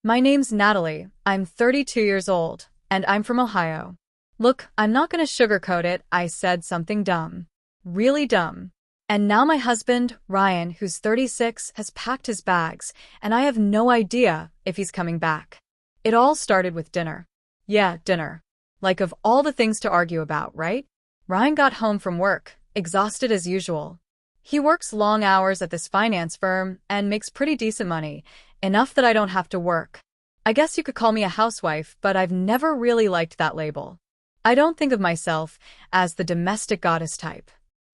My name's Natalie. I'm 32 years old, and I'm from Ohio. Look, I'm not gonna sugarcoat it, I said something dumb. Really dumb. And now my husband, Ryan, who's 36, has packed his bags, and I have no idea if he's coming back. It all started with dinner. Yeah, dinner. Like of all the things to argue about, right? Ryan got home from work, exhausted as usual. He works long hours at this finance firm and makes pretty decent money, enough that I don't have to work. I guess you could call me a housewife, but I've never really liked that label. I don't think of myself as the domestic goddess type.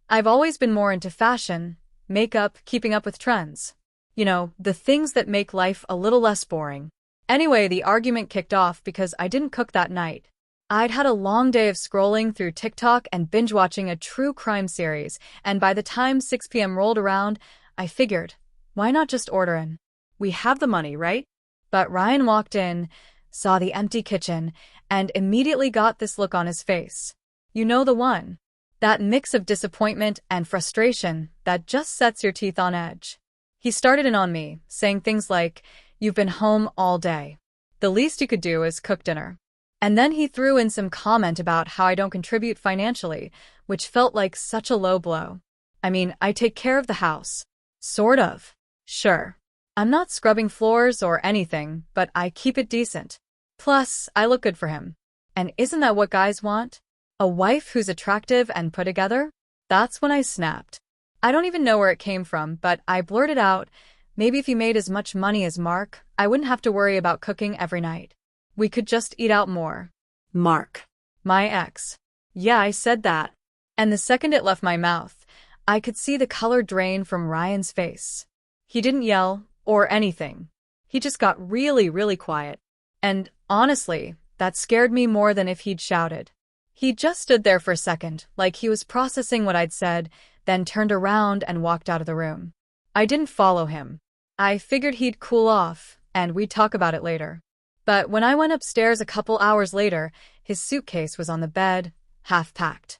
I've always been more into fashion, makeup, keeping up with trends. You know, the things that make life a little less boring. Anyway, the argument kicked off because I didn't cook that night. I'd had a long day of scrolling through TikTok and binge-watching a true crime series, and by the time 6 p.m. rolled around, I figured, why not just order in? We have the money, right? But Ryan walked in, saw the empty kitchen, and immediately got this look on his face. You know the one. That mix of disappointment and frustration that just sets your teeth on edge. He started in on me, saying things like, "You've been home all day. The least you could do is cook dinner." And then he threw in some comment about how I don't contribute financially, which felt like such a low blow. I mean, I take care of the house. Sort of. Sure. I'm not scrubbing floors or anything, but I keep it decent. Plus, I look good for him. And isn't that what guys want? A wife who's attractive and put together? That's when I snapped. I don't even know where it came from, but I blurted out, maybe if he made as much money as Mark, I wouldn't have to worry about cooking every night. We could just eat out more. Mark. My ex. Yeah, I said that. And the second it left my mouth, I could see the color drain from Ryan's face. He didn't yell or anything. He just got really, really quiet. And honestly, that scared me more than if he'd shouted. He just stood there for a second, like he was processing what I'd said, then turned around and walked out of the room. I didn't follow him. I figured he'd cool off, and we'd talk about it later. But when I went upstairs a couple hours later, his suitcase was on the bed, half packed.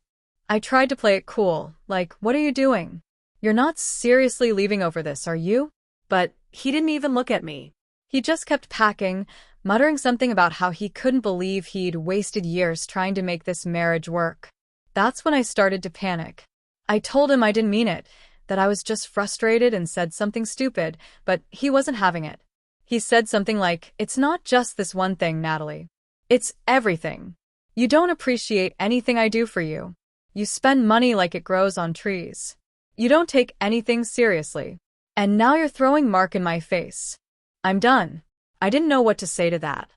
I tried to play it cool, like, what are you doing? You're not seriously leaving over this, are you? But he didn't even look at me. He just kept packing, muttering something about how he couldn't believe he'd wasted years trying to make this marriage work. That's when I started to panic. I told him I didn't mean it, that I was just frustrated and said something stupid, but he wasn't having it. He said something like, "It's not just this one thing, Natalie. It's everything. You don't appreciate anything I do for you. You spend money like it grows on trees. You don't take anything seriously. And now you're throwing Mark in my face." I'm done. I didn't know what to say to that.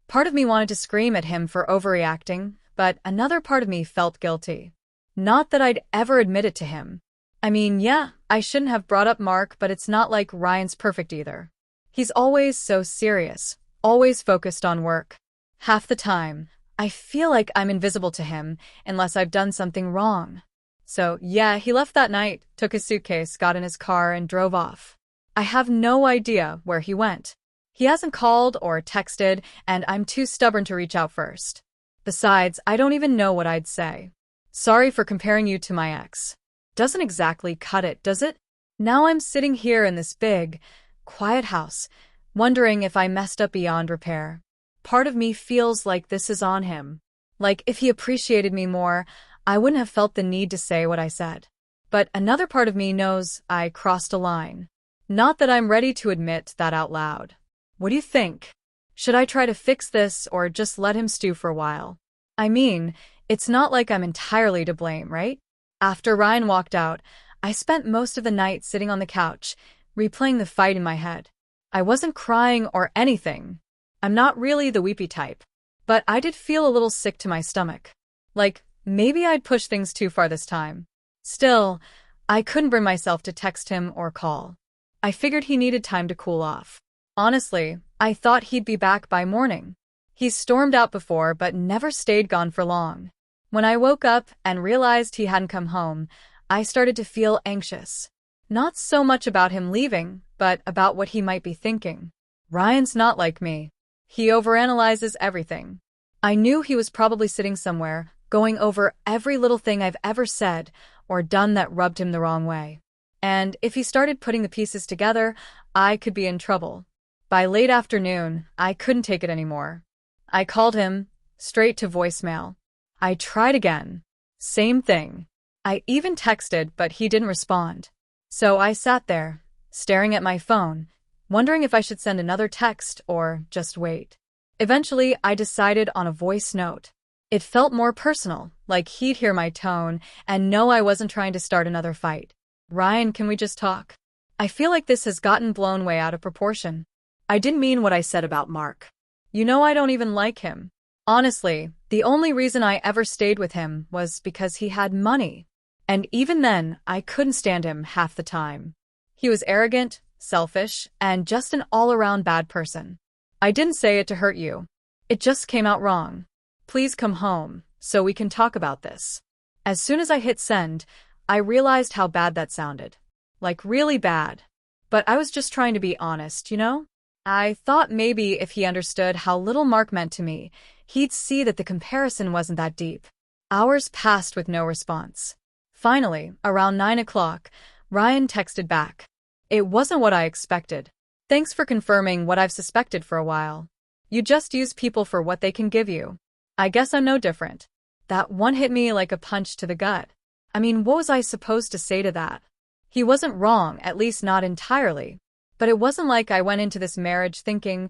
Part of me wanted to scream at him for overreacting, but another part of me felt guilty. Not that I'd ever admit it to him. I mean, yeah, I shouldn't have brought up Mark, but it's not like Ryan's perfect either. He's always so serious, always focused on work. Half the time, I feel like I'm invisible to him unless I've done something wrong. So, yeah, he left that night, took his suitcase, got in his car, and drove off. I have no idea where he went. He hasn't called or texted, and I'm too stubborn to reach out first. Besides, I don't even know what I'd say. Sorry for comparing you to my ex. Doesn't exactly cut it, does it? Now I'm sitting here in this big, quiet house, wondering if I messed up beyond repair. Part of me feels like this is on him. Like if he appreciated me more, I wouldn't have felt the need to say what I said. But another part of me knows I crossed a line. Not that I'm ready to admit that out loud. What do you think? Should I try to fix this or just let him stew for a while? I mean, it's not like I'm entirely to blame, right? After Ryan walked out, I spent most of the night sitting on the couch, replaying the fight in my head. I wasn't crying or anything. I'm not really the weepy type. But I did feel a little sick to my stomach. Like, maybe I'd pushed things too far this time. Still, I couldn't bring myself to text him or call. I figured he needed time to cool off. Honestly, I thought he'd be back by morning. He's stormed out before but never stayed gone for long. When I woke up and realized he hadn't come home, I started to feel anxious. Not so much about him leaving, but about what he might be thinking. Ryan's not like me. He overanalyzes everything. I knew he was probably sitting somewhere, going over every little thing I've ever said or done that rubbed him the wrong way. And if he started putting the pieces together, I could be in trouble. By late afternoon, I couldn't take it anymore. I called him, straight to voicemail. I tried again. Same thing. I even texted, but he didn't respond. So I sat there, staring at my phone, wondering if I should send another text or just wait. Eventually, I decided on a voice note. It felt more personal, like he'd hear my tone and know I wasn't trying to start another fight. Ryan, can we just talk? I feel like this has gotten blown way out of proportion. I didn't mean what I said about Mark. You know I don't even like him. Honestly, the only reason I ever stayed with him was because he had money. And even then, I couldn't stand him half the time. He was arrogant, selfish, and just an all-around bad person. I didn't say it to hurt you. It just came out wrong. Please come home, so we can talk about this. As soon as I hit send, I realized how bad that sounded. Like really bad. But I was just trying to be honest, you know? I thought maybe if he understood how little Mark meant to me, he'd see that the comparison wasn't that deep. Hours passed with no response. Finally, around 9 o'clock, Ryan texted back. It wasn't what I expected. Thanks for confirming what I've suspected for a while. You just use people for what they can give you. I guess I'm no different. That one hit me like a punch to the gut. I mean, what was I supposed to say to that? He wasn't wrong, at least not entirely. But it wasn't like I went into this marriage thinking,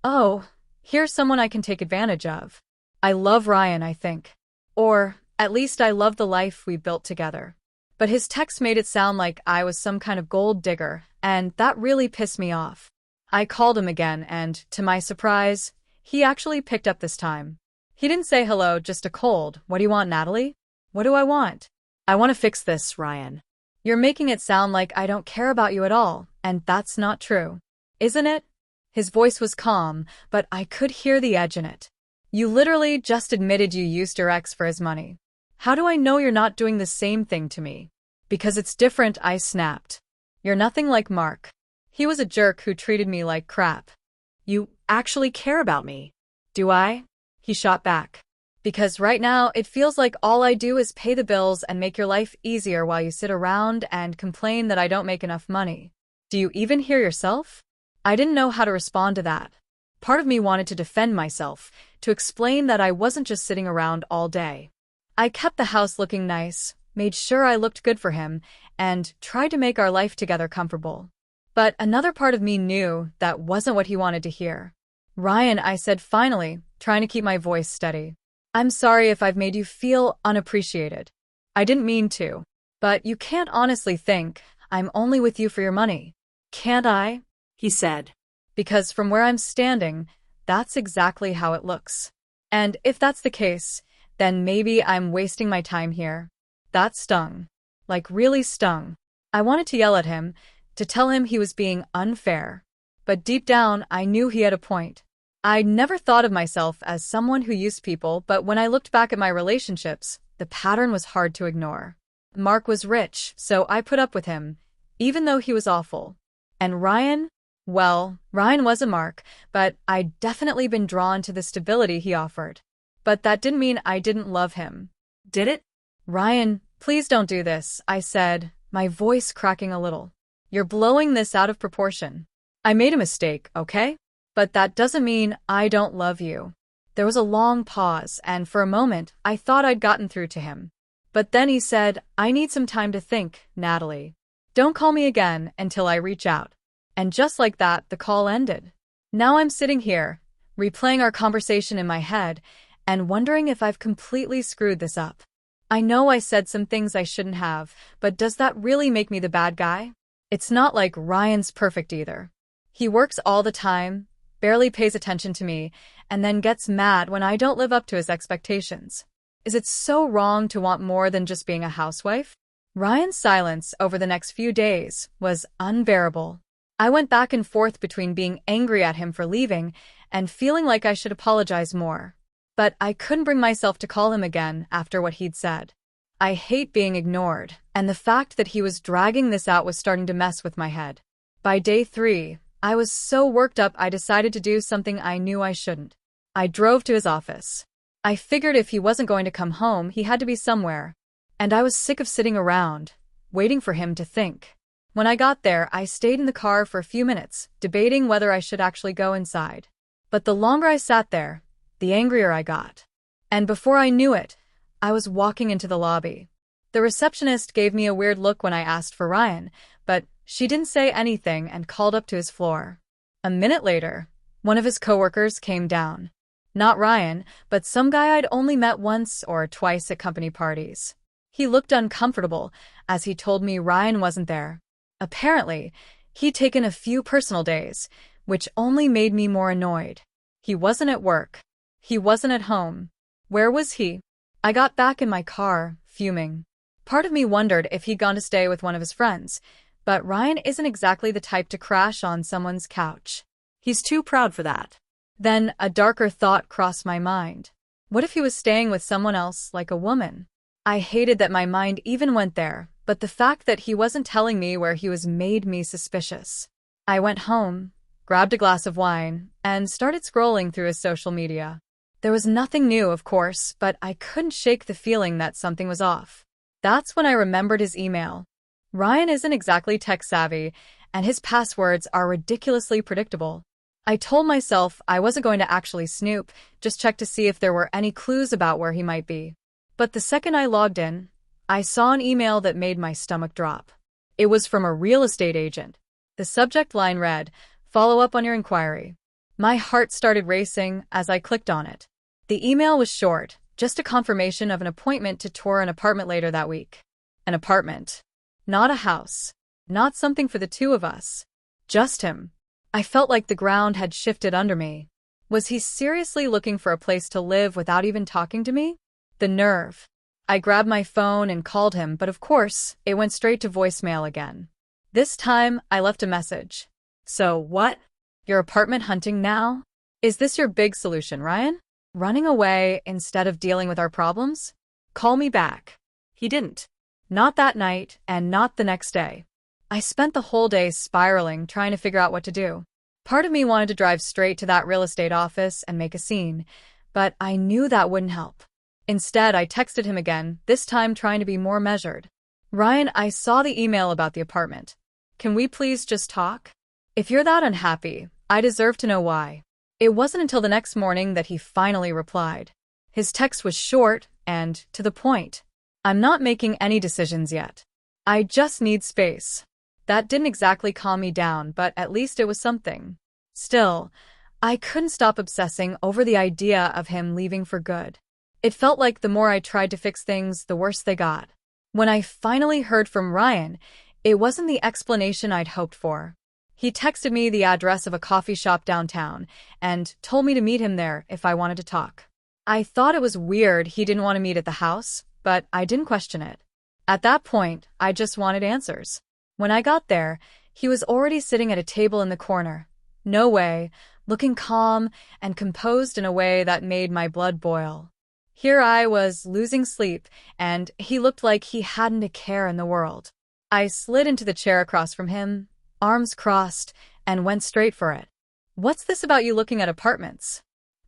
oh, here's someone I can take advantage of. I love Ryan, I think. Or, at least I love the life we built together. But his text made it sound like I was some kind of gold digger, and that really pissed me off. I called him again, and, to my surprise, he actually picked up this time. He didn't say hello, just a cold, "What do you want, Natalie?" What do I want? I want to fix this, Ryan. You're making it sound like I don't care about you at all, and that's not true. Isn't it? His voice was calm, but I could hear the edge in it. You literally just admitted you used your ex for his money. How do I know you're not doing the same thing to me? Because it's different, I snapped. You're nothing like Mark. He was a jerk who treated me like crap. You actually care about me. Do I? He shot back. Because right now, it feels like all I do is pay the bills and make your life easier while you sit around and complain that I don't make enough money. Do you even hear yourself? I didn't know how to respond to that. Part of me wanted to defend myself, to explain that I wasn't just sitting around all day. I kept the house looking nice, made sure I looked good for him, and tried to make our life together comfortable. But another part of me knew that wasn't what he wanted to hear. Ryan, I said finally, trying to keep my voice steady. I'm sorry if I've made you feel unappreciated. I didn't mean to. But you can't honestly think I'm only with you for your money. Can't I? He said. Because from where I'm standing, that's exactly how it looks. And if that's the case, then maybe I'm wasting my time here. That stung. Like really stung. I wanted to yell at him, to tell him he was being unfair. But deep down, I knew he had a point. I'd never thought of myself as someone who used people, but when I looked back at my relationships, the pattern was hard to ignore. Mark was rich, so I put up with him, even though he was awful. And Ryan? Well, Ryan was a Mark, but I'd definitely been drawn to the stability he offered. But that didn't mean I didn't love him. Did it? Ryan, please don't do this, I said, my voice cracking a little. You're blowing this out of proportion. I made a mistake, okay? But that doesn't mean I don't love you. There was a long pause, and for a moment, I thought I'd gotten through to him. But then he said, I need some time to think, Natalie. Don't call me again until I reach out. And just like that, the call ended. Now I'm sitting here, replaying our conversation in my head, and wondering if I've completely screwed this up. I know I said some things I shouldn't have, but does that really make me the bad guy? It's not like Ryan's perfect either. He works all the time, barely pays attention to me, and then gets mad when I don't live up to his expectations. Is it so wrong to want more than just being a housewife? Ryan's silence over the next few days was unbearable. I went back and forth between being angry at him for leaving and feeling like I should apologize more. But I couldn't bring myself to call him again after what he'd said. I hate being ignored, and the fact that he was dragging this out was starting to mess with my head. By day 3, I was so worked up I decided to do something I knew I shouldn't. I drove to his office. I figured if he wasn't going to come home, he had to be somewhere. And I was sick of sitting around, waiting for him to think. When I got there, I stayed in the car for a few minutes, debating whether I should actually go inside. But the longer I sat there, the angrier I got. And before I knew it, I was walking into the lobby. The receptionist gave me a weird look when I asked for Ryan, but she didn't say anything and called up to his floor. A minute later, one of his coworkers came down. Not Ryan, but some guy I'd only met once or twice at company parties. He looked uncomfortable as he told me Ryan wasn't there. Apparently, he'd taken a few personal days, which only made me more annoyed. He wasn't at work. He wasn't at home. Where was he? I got back in my car, fuming. Part of me wondered if he'd gone to stay with one of his friends, but Ryan isn't exactly the type to crash on someone's couch. He's too proud for that. Then a darker thought crossed my mind. What if he was staying with someone else, like a woman? I hated that my mind even went there, but the fact that he wasn't telling me where he was made me suspicious. I went home, grabbed a glass of wine, and started scrolling through his social media. There was nothing new, of course, but I couldn't shake the feeling that something was off. That's when I remembered his email. Ryan isn't exactly tech-savvy, and his passwords are ridiculously predictable. I told myself I wasn't going to actually snoop, just check to see if there were any clues about where he might be. But the second I logged in, I saw an email that made my stomach drop. It was from a real estate agent. The subject line read, "Follow up on your inquiry." My heart started racing as I clicked on it. The email was short, just a confirmation of an appointment to tour an apartment later that week. An apartment. Not a house. Not something for the two of us. Just him. I felt like the ground had shifted under me. Was he seriously looking for a place to live without even talking to me? The nerve. I grabbed my phone and called him, but of course, it went straight to voicemail again. This time, I left a message. So what? You're apartment hunting now? Is this your big solution, Ryan? Running away instead of dealing with our problems? Call me back. He didn't. Not that night, and not the next day. I spent the whole day spiraling, trying to figure out what to do. Part of me wanted to drive straight to that real estate office and make a scene, but I knew that wouldn't help. Instead, I texted him again, this time trying to be more measured. Ryan, I saw the email about the apartment. Can we please just talk? If you're that unhappy, I deserve to know why. It wasn't until the next morning that he finally replied. His text was short and to the point. I'm not making any decisions yet. I just need space. That didn't exactly calm me down, but at least it was something. Still, I couldn't stop obsessing over the idea of him leaving for good. It felt like the more I tried to fix things, the worse they got. When I finally heard from Ryan, it wasn't the explanation I'd hoped for. He texted me the address of a coffee shop downtown and told me to meet him there if I wanted to talk. I thought it was weird he didn't want to meet at the house, but I didn't question it. At that point, I just wanted answers. When I got there, he was already sitting at a table in the corner. No way, looking calm and composed in a way that made my blood boil. Here I was, losing sleep, and he looked like he hadn't a care in the world. I slid into the chair across from him, arms crossed, and went straight for it. "What's this about you looking at apartments?"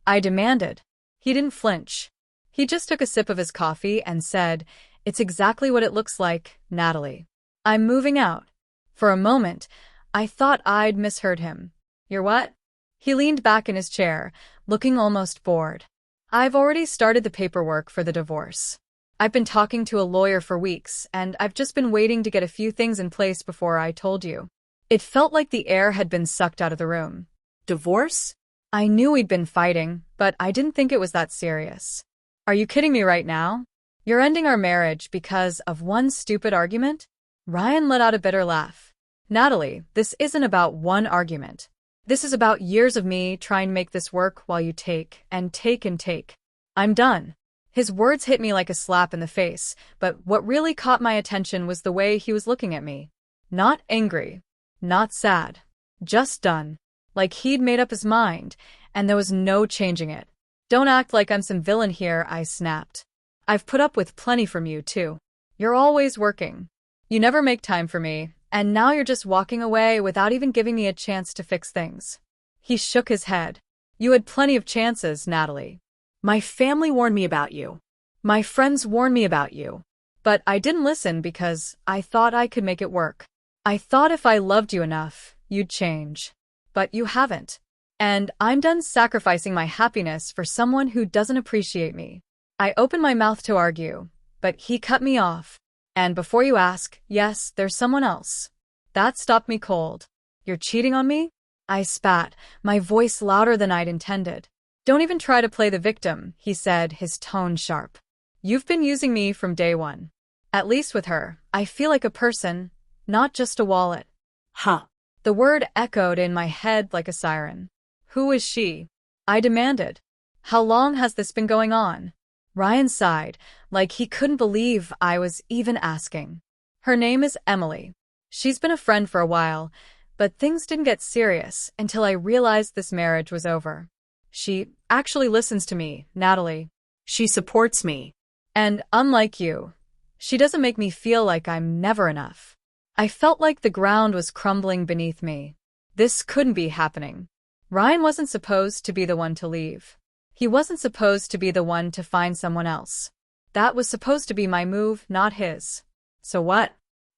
I demanded. He didn't flinch. He just took a sip of his coffee and said, "It's exactly what it looks like, Natalie. I'm moving out." For a moment, I thought I'd misheard him. "You're what?" He leaned back in his chair, looking almost bored. "I've already started the paperwork for the divorce. I've been talking to a lawyer for weeks, and I've just been waiting to get a few things in place before I told you." It felt like the air had been sucked out of the room. Divorce? I knew we'd been fighting, but I didn't think it was that serious. Are you kidding me right now? You're ending our marriage because of one stupid argument? Ryan let out a bitter laugh. "Natalie, this isn't about one argument. This is about years of me trying to make this work while you take and take and take. I'm done." His words hit me like a slap in the face, but what really caught my attention was the way he was looking at me. Not angry. Not sad. Just done. Like he'd made up his mind, and there was no changing it. "Don't act like I'm some villain here," I snapped. "I've put up with plenty from you, too. You're always working. You never make time for me, and now you're just walking away without even giving me a chance to fix things." He shook his head. "You had plenty of chances, Natalie. My family warned me about you. My friends warned me about you. But I didn't listen because I thought I could make it work. I thought if I loved you enough, you'd change. But you haven't. And I'm done sacrificing my happiness for someone who doesn't appreciate me. I opened my mouth to argue, but he cut me off. And before you ask, yes, there's someone else. That stopped me cold. You're cheating on me? I spat, my voice louder than I'd intended. Don't even try to play the victim, he said, his tone sharp. You've been using me from day one. At least with her, I feel like a person, not just a wallet. Huh. The word echoed in my head like a siren. Who is she? I demanded. How long has this been going on? Ryan sighed, like he couldn't believe I was even asking. Her name is Emily. She's been a friend for a while, but things didn't get serious until I realized this marriage was over. She actually listens to me, Natalie. She supports me. And unlike you, she doesn't make me feel like I'm never enough. I felt like the ground was crumbling beneath me. This couldn't be happening. Ryan wasn't supposed to be the one to leave. He wasn't supposed to be the one to find someone else. That was supposed to be my move, not his. So what?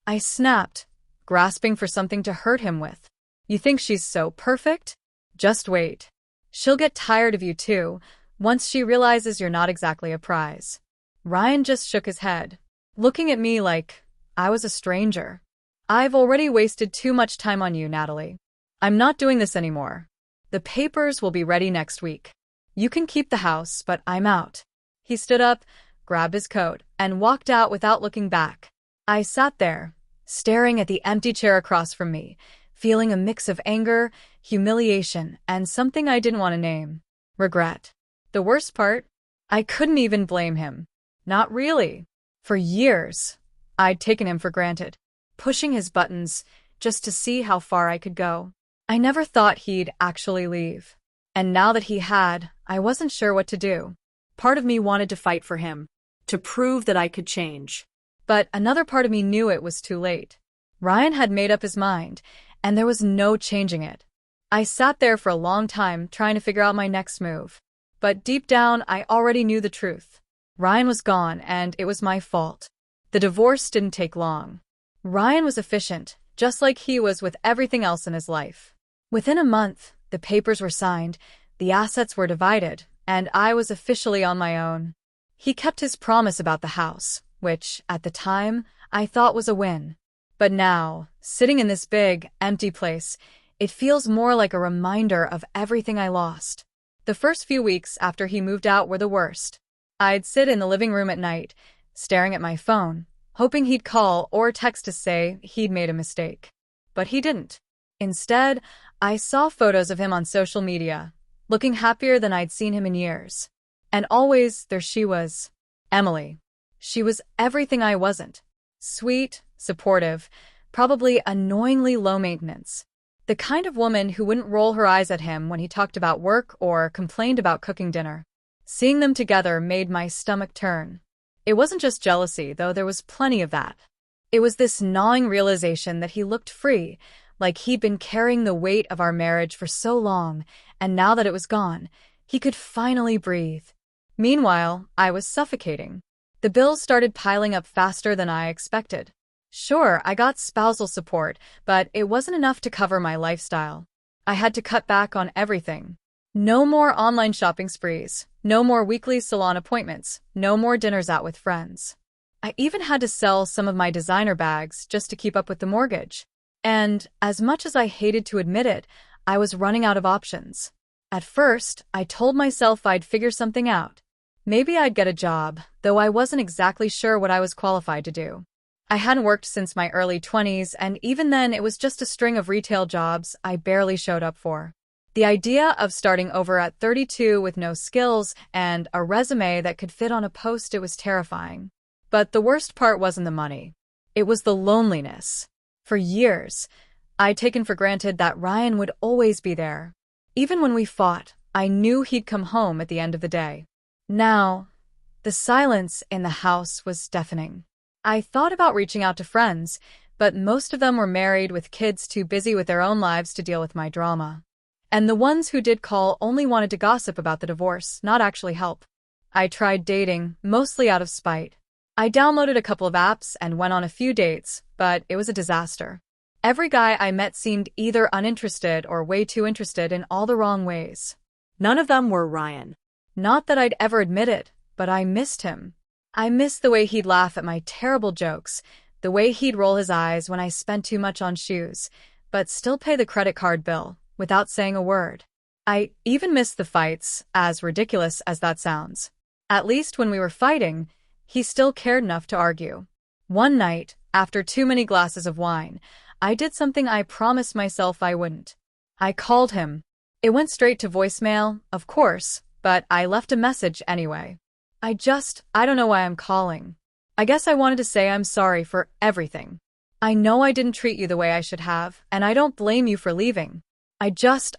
I snapped, grasping for something to hurt him with. You think she's so perfect? Just wait. She'll get tired of you too, once she realizes you're not exactly a prize. Ryan just shook his head, looking at me like I was a stranger. I've already wasted too much time on you, Natalie. I'm not doing this anymore. The papers will be ready next week. You can keep the house, but I'm out. He stood up, grabbed his coat, and walked out without looking back. I sat there, staring at the empty chair across from me, feeling a mix of anger, humiliation, and something I didn't want to name. Regret. The worst part? I couldn't even blame him. Not really. For years, I'd taken him for granted, pushing his buttons just to see how far I could go. I never thought he'd actually leave. And now that he had, I wasn't sure what to do. Part of me wanted to fight for him, to prove that I could change. But another part of me knew it was too late. Ryan had made up his mind, and there was no changing it. I sat there for a long time trying to figure out my next move. But deep down, I already knew the truth. Ryan was gone, and it was my fault. The divorce didn't take long. Ryan was efficient, just like he was with everything else in his life. Within a month, the papers were signed, the assets were divided, and I was officially on my own. He kept his promise about the house, which, at the time, I thought was a win. But now, sitting in this big, empty place, it feels more like a reminder of everything I lost. The first few weeks after he moved out were the worst. I'd sit in the living room at night, staring at my phone, hoping he'd call or text to say he'd made a mistake. But he didn't. Instead, I saw photos of him on social media, looking happier than I'd seen him in years. And always, there she was, Emily. She was everything I wasn't. Sweet, supportive, probably annoyingly low maintenance. The kind of woman who wouldn't roll her eyes at him when he talked about work or complained about cooking dinner. Seeing them together made my stomach turn. It wasn't just jealousy, though there was plenty of that. It was this gnawing realization that he looked free, like he'd been carrying the weight of our marriage for so long, and now that it was gone, he could finally breathe. Meanwhile, I was suffocating. The bills started piling up faster than I expected. Sure, I got spousal support, but it wasn't enough to cover my lifestyle. I had to cut back on everything. No more online shopping sprees, no more weekly salon appointments, no more dinners out with friends. I even had to sell some of my designer bags just to keep up with the mortgage. And, as much as I hated to admit it, I was running out of options. At first, I told myself I'd figure something out. Maybe I'd get a job, though I wasn't exactly sure what I was qualified to do. I hadn't worked since my early 20s, and even then it was just a string of retail jobs I barely showed up for. The idea of starting over at 32 with no skills and a resume that could fit on a post-it was terrifying. But the worst part wasn't the money. It was the loneliness. For years, I'd taken for granted that Ryan would always be there. Even when we fought, I knew he'd come home at the end of the day. Now, the silence in the house was deafening. I thought about reaching out to friends, but most of them were married with kids too busy with their own lives to deal with my drama. And the ones who did call only wanted to gossip about the divorce, not actually help. I tried dating, mostly out of spite. I downloaded a couple of apps and went on a few dates, but it was a disaster. Every guy I met seemed either uninterested or way too interested in all the wrong ways. None of them were Ryan. Not that I'd ever admit it, but I missed him. I missed the way he'd laugh at my terrible jokes, the way he'd roll his eyes when I spent too much on shoes, but still pay the credit card bill without saying a word. I even missed the fights, as ridiculous as that sounds. At least when we were fighting, he still cared enough to argue. One night, after too many glasses of wine, I did something I promised myself I wouldn't. I called him. It went straight to voicemail, of course, but I left a message anyway. I don't know why I'm calling. I guess I wanted to say I'm sorry for everything. I know I didn't treat you the way I should have, and I don't blame you for leaving. I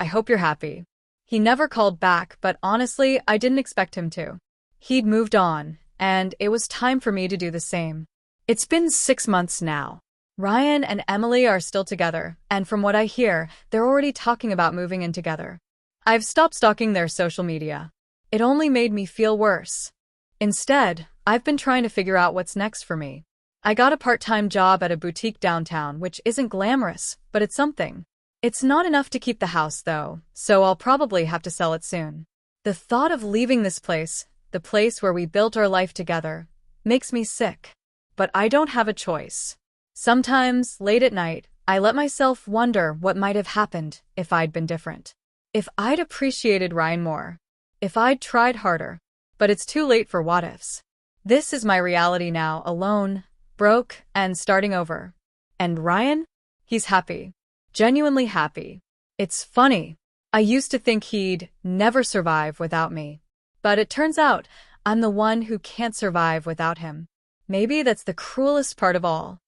hope you're happy. He never called back, but honestly, I didn't expect him to. He'd moved on, and it was time for me to do the same. It's been 6 months now. Ryan and Emily are still together, and from what I hear, they're already talking about moving in together. I've stopped stalking their social media. It only made me feel worse. Instead, I've been trying to figure out what's next for me. I got a part-time job at a boutique downtown, which isn't glamorous, but it's something. It's not enough to keep the house, though, so I'll probably have to sell it soon. The thought of leaving this place, the place where we built our life together, makes me sick. But I don't have a choice. Sometimes, late at night, I let myself wonder what might have happened if I'd been different. If I'd appreciated Ryan more. If I'd tried harder. But it's too late for what-ifs. This is my reality now, alone, broke, and starting over. And Ryan? He's happy. Genuinely happy. It's funny. I used to think he'd never survive without me. But it turns out I'm the one who can't survive without him. Maybe that's the cruelest part of all.